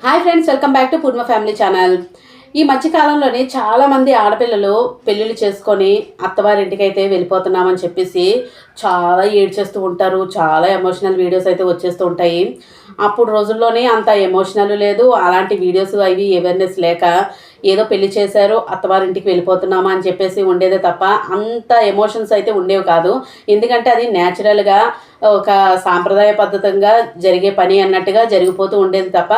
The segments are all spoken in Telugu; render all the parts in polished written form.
Hi friends, welcome back to Purna family channel. ఈ మధ్యకాలంలోనే చాలామంది ఆడపిల్లలు పెళ్ళిళ్ళు చేసుకొని అత్తవారింటికి అయితే వెళ్ళిపోతున్నామని చెప్పేసి చాలా ఏడ్చేస్తూ ఉంటారు. చాలా ఎమోషనల్ వీడియోస్ అయితే వచ్చేస్తూ ఉంటాయి. అప్పుడు రోజుల్లోనే అంత ఎమోషనల్ లేదు, అలాంటి వీడియోస్ అవి అవేర్నెస్ లేక ఏదో పెళ్లి చేశారు అత్తవారింటికి వెళ్ళిపోతున్నామా అని చెప్పేసి ఉండేదే తప్ప అంత ఎమోషన్స్ అయితే ఉండేవి కాదు. ఎందుకంటే అది న్యాచురల్గా ఒక సాంప్రదాయ పద్ధతంగా జరిగే పని అన్నట్టుగా జరిగిపోతూ ఉండేది తప్ప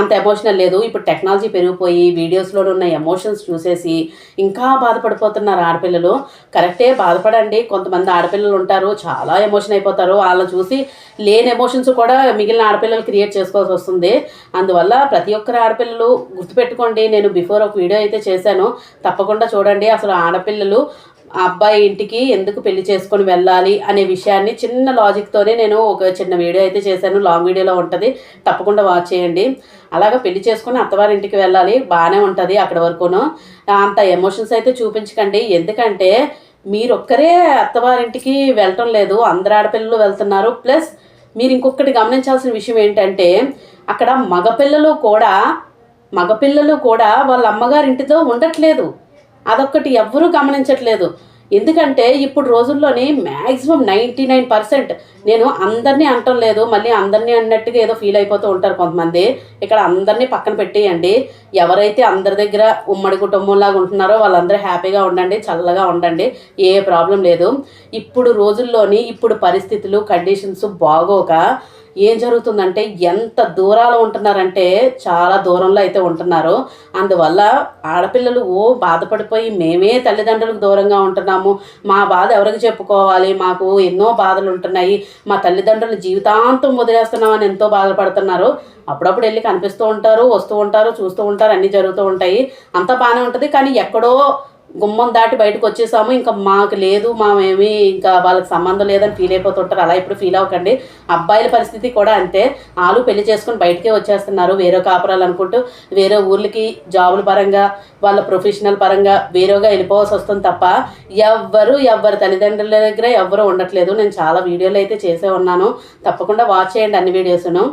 అంత ఎమోషనల్ లేదు. ఇప్పుడు టెక్నాలజీ పెరిగిపోయి వీడియోస్లో ఉన్న ఎమోషన్స్ చూసేసి ఇంకా బాధపడిపోతున్నారు ఆడపిల్లలు. కరెక్టే, బాధపడండి. కొంతమంది ఆడపిల్లలు ఉంటారు చాలా ఎమోషన్ అయిపోతారు. వాళ్ళని చూసి లేని ఎమోషన్స్ కూడా మిగిలిన ఆడపిల్లలు క్రియేట్ చేసుకోవాల్సి వస్తుంది. అందువల్ల ప్రతి ఒక్కరు ఆడపిల్లలు గుర్తుపెట్టుకోండి. నేను బిఫోర్ ఒక వీడియో అయితే చేశాను, తప్పకుండా చూడండి. అసలు ఆడపిల్లలు అబ్బాయి ఇంటికి ఎందుకు పెళ్లి చేసుకొని వెళ్ళాలి అనే విషయాన్ని చిన్న లాజిక్తోనే నేను ఒక చిన్న వీడియో అయితే చేశాను. లాంగ్ వీడియోలో ఉంటుంది, తప్పకుండా వాచ్ చేయండి. అలాగా పెళ్లి చేసుకొని అత్తవారింటికి వెళ్ళాలి, బాగానే ఉంటుంది అక్కడ వరకును. అంత ఎమోషన్స్ అయితే చూపించకండి. ఎందుకంటే మీరొక్కరే అత్తవారింటికి వెళ్ళటం లేదు, అందరు ఆడపిల్లలు వెళ్తున్నారు. ప్లస్ మీరు ఇంకొకటి గమనించాల్సిన విషయం ఏంటంటే అక్కడ మగపిల్లలు కూడా వాళ్ళ అమ్మగారింటితో ఉండట్లేదు. అదొక్కటి ఎవ్వరూ గమనించట్లేదు. ఎందుకంటే ఇప్పుడు రోజుల్లోని మ్యాక్సిమం 99%, నేను అందరినీ అనటం లేదు, మళ్ళీ అందరినీ అన్నట్టుగా ఏదో ఫీల్ అయిపోతూ ఉంటారు కొంతమంది. ఇక్కడ అందరినీ పక్కన పెట్టేయండి. ఎవరైతే అందరి దగ్గర ఉమ్మడి కుటుంబంలాగా ఉంటున్నారో వాళ్ళందరూ హ్యాపీగా ఉండండి, చల్లగా ఉండండి, ఏ ప్రాబ్లం లేదు. ఇప్పుడు రోజుల్లోని ఇప్పుడు పరిస్థితులు కండిషన్స్ బాగోక ఏం జరుగుతుందంటే ఎంత దూరాలు ఉంటున్నారంటే చాలా దూరంలో అయితే ఉంటున్నారు. అందువల్ల ఆడపిల్లలు బాధపడిపోయి మేమే తల్లిదండ్రులకు దూరంగా ఉంటున్నాము, మా బాధ ఎవరికి చెప్పుకోవాలి, మాకు ఎన్నో బాధలు ఉంటున్నాయి, మా తల్లిదండ్రులు జీవితాంతం వదిలేస్తున్నామని ఎంతో బాధపడుతున్నారు. అప్పుడప్పుడు వెళ్ళి కనిపిస్తూ ఉంటారు, వస్తూ ఉంటారు, చూస్తూ ఉంటారు, అన్నీ జరుగుతూ ఉంటాయి, అంతా బాగానే ఉంటుంది. కానీ ఎక్కడో గుమ్మం దాటి బయటకు వచ్చేసాము, ఇంకా మాకు లేదు, మామేమి ఇంకా వాళ్ళకి సంబంధం లేదని ఫీల్ అయిపోతుంటారు. అలా ఇప్పుడు ఫీల్ అవ్వకండి. అబ్బాయిల పరిస్థితి కూడా అంతే. వాళ్ళు పెళ్లి చేసుకుని బయటకే వచ్చేస్తున్నారు, వేరే కాపురాలు అనుకుంటూ వేరే ఊర్లకి జాబుల పరంగా వాళ్ళ ప్రొఫెషనల్ పరంగా వేరేగా వెళ్ళిపోవాల్సి వస్తుంది తప్ప ఎవరి తల్లిదండ్రుల దగ్గర ఎవ్వరూ ఉండట్లేదు. నేను చాలా వీడియోలు అయితే చేసే ఉన్నాను, తప్పకుండా వాచ్ చేయండి అన్ని వీడియోస్ను.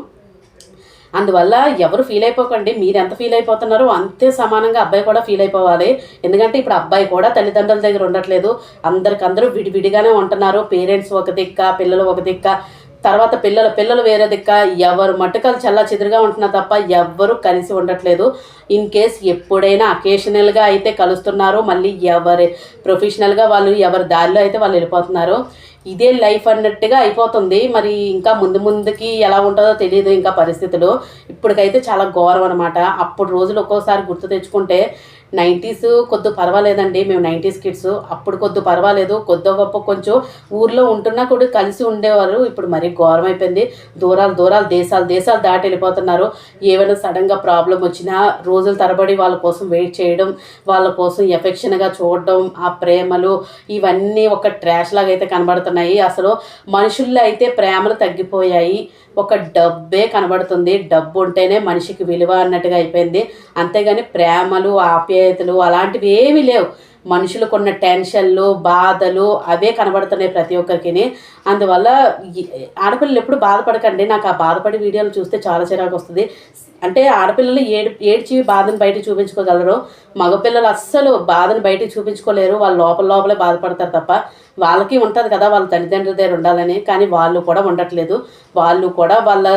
అందువల్ల ఎవరు ఫీల్ అయిపోకండి. మీరు ఎంత ఫీల్ అయిపోతున్నారో అంతే సమానంగా అబ్బాయి కూడా ఫీల్ అయిపోవాలి. ఎందుకంటే ఇప్పుడు అబ్బాయి కూడా తల్లిదండ్రుల దగ్గర ఉండట్లేదు, అందరికందరూ విడివిడిగానే ఉంటున్నారు. పేరెంట్స్ ఒక దిక్క, పిల్లలు ఒక దిక్క, తర్వాత పిల్లలు వేరే దిక్క, ఎవరు మట్టుకలు చల్లా చెదురుగా ఉంటున్నారు తప్ప ఎవ్వరు కలిసి ఉండట్లేదు. ఇన్ కేస్ ఎప్పుడైనా అకేషనల్గా అయితే కలుస్తున్నారు, మళ్ళీ ఎవరి ప్రొఫెషనల్గా వాళ్ళు ఎవరి దారిలో అయితే వాళ్ళు వెళ్ళిపోతున్నారు. ఇదే లైఫ్ అన్నట్టుగా అయిపోతుంది. మరి ఇంకా ముందుకి ఎలా ఉంటుందో తెలియదు ఇంకా పరిస్థితులు. ఇప్పటికైతే చాలా ఘోరం అనమాట. అప్పుడు రోజులు ఒక్కోసారి గుర్తు తెచ్చుకుంటే 90s కొద్ది పర్వాలేదండి, మేము 90s కిడ్స్. అప్పుడు కొద్ది పర్వాలేదు, కొద్ది గొప్ప కొంచెం ఊర్లో ఉంటున్నా కూడా కలిసి ఉండేవారు. ఇప్పుడు మరీ ఘోరం అయిపోయింది. దూరాలు దేశాలు దాటి వెళ్ళిపోతున్నారు. ఏమైనా సడన్గా ప్రాబ్లం వచ్చినా రోజుల తరబడి వాళ్ళ కోసం వెయిట్ చేయడం, వాళ్ళ కోసం ఎఫెక్షన్గా చూడడం, ఆ ప్రేమలు ఇవన్నీ ఒక ట్రాష్ లాగా అయితే కనబడుతున్నాయి. అసలు మనుషుల్లో అయితే ప్రేమలు తగ్గిపోయాయి, ఒక డబ్బే కనబడుతుంది. డబ్బు ఉంటేనే మనిషికి విలువ అన్నట్టుగా అయిపోయింది. అంతేగాని ప్రేమలు, ఆప్యాయతలు అలాంటివి ఏమీ లేవు. మనుషులకు ఉన్న టెన్షన్లు, బాధలు అవే కనబడుతున్నాయి ప్రతి ఒక్కరికి. అందువల్ల ఆడపిల్లలు ఎప్పుడు బాధపడకండి. నాకు ఆ బాధపడి వీడియోలు చూస్తే చాలా చిరాకు వస్తుంది. అంటే ఆడపిల్లలు ఏడ్చి బాధను బయటకు చూపించుకోగలరు, మగపిల్లలు అస్సలు బాధను బయటకు చూపించుకోలేరు. వాళ్ళు లోపలే బాధపడతారు తప్ప వాళ్ళకి ఉంటుంది కదా వాళ్ళ తల్లిదండ్రుల దగ్గర ఉండాలని. కానీ వాళ్ళు కూడా ఉండట్లేదు. వాళ్ళు కూడా వాళ్ళ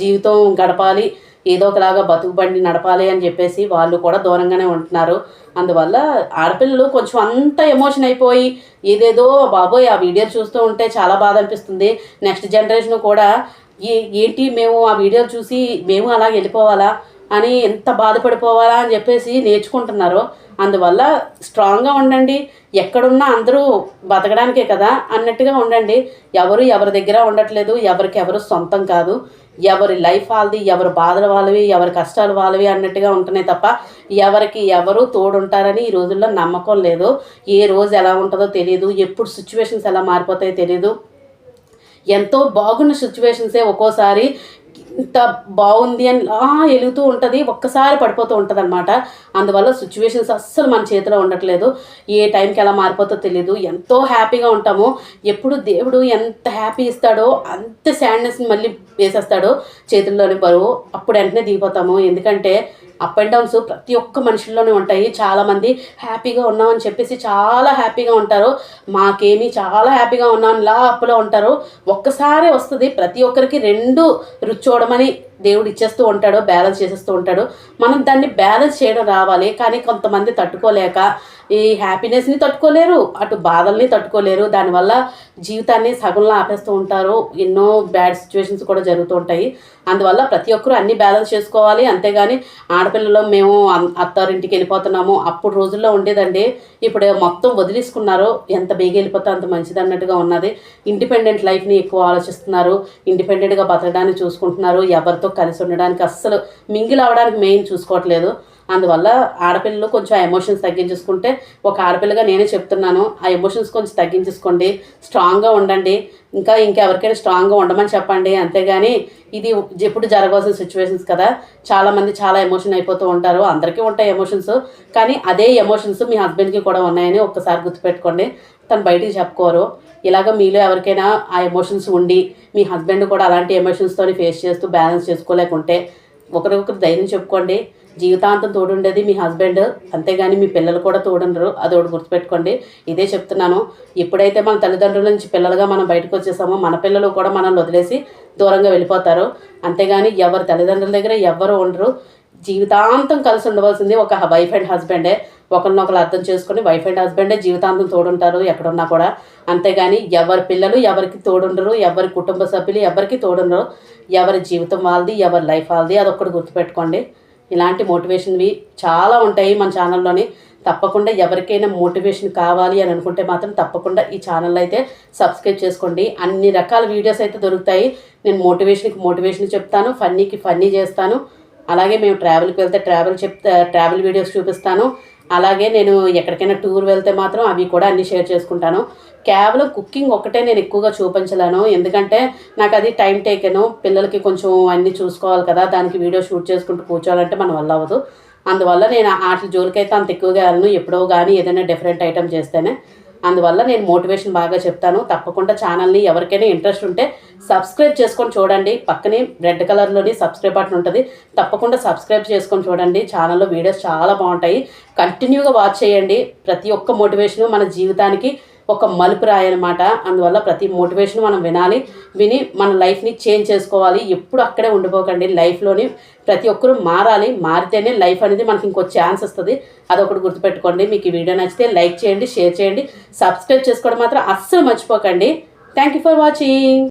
జీవితం గడపాలి, ఏదో ఒకలాగా బతుకు బండి నడపాలి అని చెప్పేసి వాళ్ళు కూడా దూరంగానే ఉంటున్నారు. అందువల్ల ఆడపిల్లలు కొంచెం అంత ఎమోషన్ అయిపోయి ఏదేదో బాబోయ్ ఆ వీడియో చూస్తూ ఉంటే చాలా బాధ అనిపిస్తుంది. నెక్స్ట్ జనరేషన్ కూడా ఏంటి మేము ఆ వీడియో చూసి మేము అలా వెళ్ళిపోవాలా అని ఎంత బాధపడిపోవాలా అని చెప్పేసి నేర్చుకుంటున్నారు. అందువల్ల స్ట్రాంగ్గా ఉండండి. ఎక్కడున్నా అందరూ బతకడానికే కదా అన్నట్టుగా ఉండండి. ఎవరి దగ్గర ఉండట్లేదు, ఎవరు సొంతం కాదు. ఎవరి లైఫ్ వాళ్ళది, ఎవరి బాధలు వాళ్ళవి, ఎవరి కష్టాలు వాళ్ళవి అన్నట్టుగా ఉంటున్నాయి తప్ప ఎవరికి ఎవరు తోడుంటారని ఈ రోజుల్లో నమ్మకం లేదు. ఏ రోజు ఎలా ఉంటుందో తెలియదు, ఎప్పుడు సిచ్యువేషన్స్ ఎలా మారిపోతాయో తెలియదు. ఎంతో బాగున్న సిచ్యువేషన్సే ఒక్కోసారి ఇంత బాగుంది అని వెలుగుతూ ఉంటుంది, ఒక్కసారి పడిపోతూ ఉంటుంది అనమాట. అందువల్ల సిచ్యువేషన్స్ అస్సలు మన చేతిలో ఉండట్లేదు. ఏ టైంకి ఎలా మారిపోతో తెలియదు. ఎంతో హ్యాపీగా ఉంటాము. ఎప్పుడు దేవుడు ఎంత హ్యాపీ ఇస్తాడో అంత సాడ్నెస్ని మళ్ళీ వేసేస్తాడో చేతుల్లోని బరువు, అప్పుడు వెంటనే దిగిపోతాము. ఎందుకంటే అప్ అండ్ డౌన్స్ ప్రతి ఒక్క మనుషుల్లోనే ఉంటాయి. చాలామంది హ్యాపీగా ఉన్నామని చెప్పేసి చాలా హ్యాపీగా ఉంటారు. మాకేమీ చాలా హ్యాపీగా ఉన్నాం ఇలా అప్పులో ఉంటారు. ఒక్కసారే వస్తుంది. ప్రతి ఒక్కరికి రెండు రుచి చూడమని దేవుడు ఇచ్చేస్తూ ఉంటాడు, బ్యాలెన్స్ చేసేస్తూ ఉంటాడు. మనం దాన్ని బ్యాలెన్స్ చేయడం రావాలి. కానీ కొంతమంది తట్టుకోలేక ఈ హ్యాపీనెస్ని తట్టుకోలేరు, అటు బాధల్ని తట్టుకోలేరు. దానివల్ల జీవితాన్ని సగంలో ఆపేస్తూ ఉంటారు. ఎన్నో బ్యాడ్ సిచ్యువేషన్స్ కూడా జరుగుతూ ఉంటాయి. అందువల్ల ప్రతి ఒక్కరూ అన్నీ బ్యాలెన్స్ చేసుకోవాలి. అంతేగాని ఆడపిల్లలు మేము అత్తారింటికి వెళ్ళిపోతున్నాము అప్పుడు రోజుల్లో ఉండేదండి. ఇప్పుడు మొత్తం వదిలేసుకున్నారు. ఎంత బేగా వెళ్ళిపోతే అంత మంచిది అన్నట్టుగా ఉన్నది. ఇండిపెండెంట్ లైఫ్ని ఎక్కువ ఆలోచిస్తున్నారు. ఇండిపెండెంట్గా బతకడానికి చూసుకుంటున్నారు. ఎవరితో కలిసి ఉండడానికి అస్సలు మింగిల్ అవ్వడానికి మెయిన్ చూసుకోవట్లేదు. అందువల్ల ఆడపిల్లలు కొంచెం ఆ ఎమోషన్స్ తగ్గించేసుకుంటే, ఒక ఆడపిల్లగా నేనే చెప్తున్నాను, ఆ ఎమోషన్స్ కొంచెం తగ్గించేసుకోండి, స్ట్రాంగ్గా ఉండండి. ఇంకెవరికైనా స్ట్రాంగ్గా ఉండమని చెప్పండి. అంతేగాని ఇది ఎప్పుడు జరగాల్సిన సిచ్యువేషన్స్ కదా. చాలామంది చాలా ఎమోషన్ అయిపోతూ ఉంటారు. అందరికీ ఉంటాయి ఎమోషన్స్. కానీ అదే ఎమోషన్స్ మీ హస్బెండ్కి కూడా ఉన్నాయని ఒక్కసారి గుర్తుపెట్టుకోండి. తను బయటికి చెప్పుకోరు. ఇలాగ మీలో ఎవరికైనా ఆ ఎమోషన్స్ ఉండి మీ హస్బెండ్ కూడా అలాంటి ఎమోషన్స్తో ఫేస్ చేస్తూ బ్యాలెన్స్ చేసుకోలేకుంటే ఒకరికొకరు ధైర్యం చెప్పుకోండి. జీవితాంతం తోడుండేది మీ హస్బెండ్, అంతేగాని మీ పిల్లలు కూడా తోడుండరు. అదొకటి గుర్తుపెట్టుకోండి. ఇదే చెప్తున్నాను. ఎప్పుడైతే మన తల్లిదండ్రుల నుంచి పిల్లలుగా మనం బయటకు వచ్చేసామో మన పిల్లలు కూడా మనల్ని వదిలేసి దూరంగా వెళ్ళిపోతారు. అంతేగాని ఎవరి తల్లిదండ్రుల దగ్గర ఎవ్వరు ఉండరు. జీవితాంతం కలిసి ఉండవలసింది ఒక వైఫ్ అండ్ హస్బెండే. ఒకరినొకరు అర్థం చేసుకుని వైఫ్ అండ్ హస్బెండే జీవితాంతం తోడుంటారు ఎక్కడున్నా కూడా. అంతేగాని ఎవరి పిల్లలు ఎవరికి తోడుండరు, ఎవరి కుటుంబ సభ్యులు ఎవరికి తోడుండరు. ఎవరి జీవితం వాళ్ళది, ఎవరి లైఫ్ వాళ్ళది. అదొక్కటి గుర్తుపెట్టుకోండి. ఇలాంటి మోటివేషన్వి చాలా ఉంటాయి మన ఛానల్లోని. తప్పకుండా ఎవరికైనా మోటివేషన్ కావాలి అని అనుకుంటే మాత్రం తప్పకుండా ఈ ఛానల్ అయితే సబ్స్క్రైబ్ చేసుకోండి. అన్ని రకాల వీడియోస్ అయితే దొరుకుతాయి. నేను మోటివేషన్ చెప్తాను, ఫన్నీకి ఫన్నీ చేస్తాను. అలాగే మేము ట్రావెల్కి వెళ్తే ట్రావెల్ వీడియోస్ చూపిస్తాను. అలాగే నేను ఎక్కడికైనా టూర్ వెళ్తే మాత్రం అవి కూడా అన్నీ షేర్ చేసుకుంటాను. కేవలం కుకింగ్ ఒకటే నేను ఎక్కువగా చూపించలేను. ఎందుకంటే నాకు అది టైం టేకెను. పిల్లలకి కొంచెం అన్నీ చూసుకోవాలి కదా. దానికి వీడియో షూట్ చేసుకుంటూ కూర్చోవాలంటే మన వల్ల అవ్వదు. అందువల్ల నేను వాటి జోలికైతే అంత ఎక్కువగా వెళ్ళను. ఎప్పుడో కానీ ఏదైనా డిఫరెంట్ ఐటమ్ చేస్తేనే. అందువల్ల నేను మోటివేషన్ బాగా చెప్తాను. తప్పకుండా ఛానల్ని ఎవరికైనా ఇంట్రెస్ట్ ఉంటే సబ్స్క్రైబ్ చేసుకొని చూడండి. పక్కనే రెడ్ కలర్లోని సబ్స్క్రైబ్ బటన్ ఉంటుంది. తప్పకుండా సబ్స్క్రైబ్ చేసుకొని చూడండి. ఛానల్లో వీడియోస్ చాలా బాగుంటాయి. కంటిన్యూగా వాచ్ చేయండి. ప్రతి ఒక్క మోటివేషను మన జీవితానికి ఒక మలుపు రాయనమాట. అందువల్ల ప్రతి మోటివేషన్ మనం విని మన లైఫ్ని చేంజ్ చేసుకోవాలి. ఎప్పుడు అక్కడే ఉండిపోకండి. లైఫ్లోని ప్రతి ఒక్కరూ మారాలి. మారితేనే లైఫ్ అనేది మనకి ఇంకో ఛాన్స్ వస్తుంది. అదొకటి గుర్తుపెట్టుకోండి. మీకు ఈ వీడియో నచ్చితే లైక్ చేయండి, షేర్ చేయండి, సబ్స్క్రైబ్ చేసుకోవడం మాత్రం అస్సలు మర్చిపోకండి. Thank you for watching.